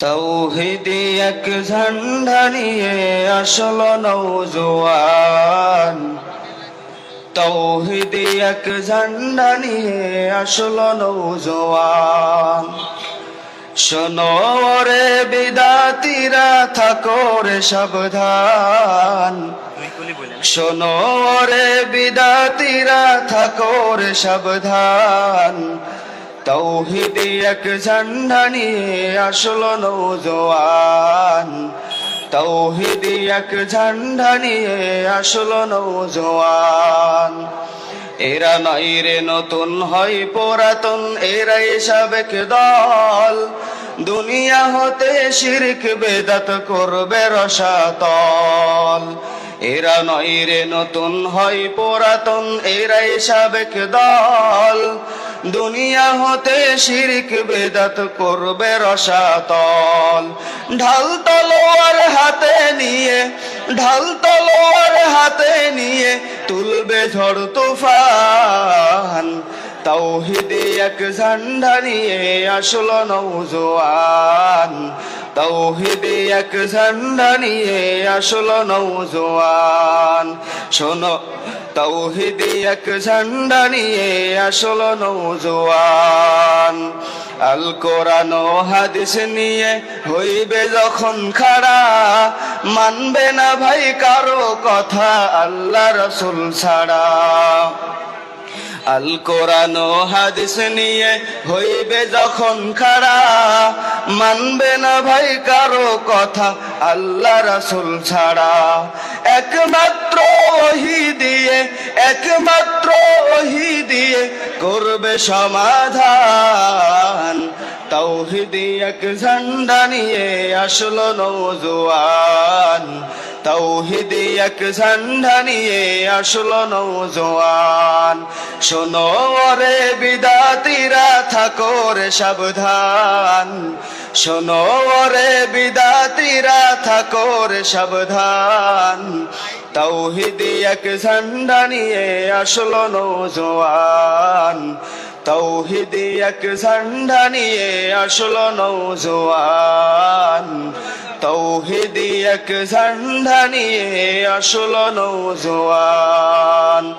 তৌহিদি এক ঝান্ডা নিয়ে আসলো নওজোয়ান। তৌহিদি এক ঝান্ডা নিয়ে আসলো নওজোয়ান। শোনো রে বিদাতিরা, থাকো রে সাবধান। শোনো রে বিদাতিরা, থাকো রে সাবধান। তৌহিদি এক ঝান্ডা নিয়ে আসলো নওজোয়ান। তৌহিদি এক ঝান্ডা নিয়ে আসলো নওজোয়ান। এরা নাই রে নতুন, হয় পুরাতন, এরাই সাবেক দল। দুনিয়া হতে শিরক বেদাত করবে রসাতল। এরা নয় রে নতুন, হয় পুরাতন, এরাই সাবেক দল। দুনিয়া হতে শিরক বেদাত করবে রসাতল। ঢাল তলোয়ার হাতে নিয়ে, ঢাল তলোয়ার হাতে নিয়ে তুলবে ঝড় তুফান। তৌহিদি এক ঝান্ডা নিয়ে আসলো নওজোয়ান। তৌহিদি এক ঝান্ডা নিয়ে আসলো নওজোয়ান। শোনো তৌহিদি এক ঝান্ডা নিয়ে আসলো নওজোয়ান। আল কোরআন ও হাদিস নিয়ে হইবে যখন খাড়া, মানবে না ভাই কারো কথা আল্লাহ রাসূল ছাড়া। আল কোরআন ও হাদিস নিয়ে হইবে যখন খাড়া, মানবে না ভাই কারো কথা আল্লাহ রাসূল ছাড়া। একমাত্র ওহী দিয়ে, একমাত্র ওহী দিয়ে করবে সমাধান। তৌহিদি এক ঝান্ডা নিয়ে আসলো নওজোয়ান। তৌহিদি এক ঝান্ডা নিয়ে আসলো নওজোয়ান। শোনো রে বিদাতিরা, থাকো রে সাবধান। শোনো রে বিদাতিরা, থাকো রে সাবধান। তৌহিদি এক ঝান্ডা নিয়ে আসলো নওজোয়ান। তৌহিদি এক ঝান্ডা নিয়ে আসলো নওজোয়ান। তৌহিদি এক ঝান্ডা নিয়ে আসলো নওজোয়ান।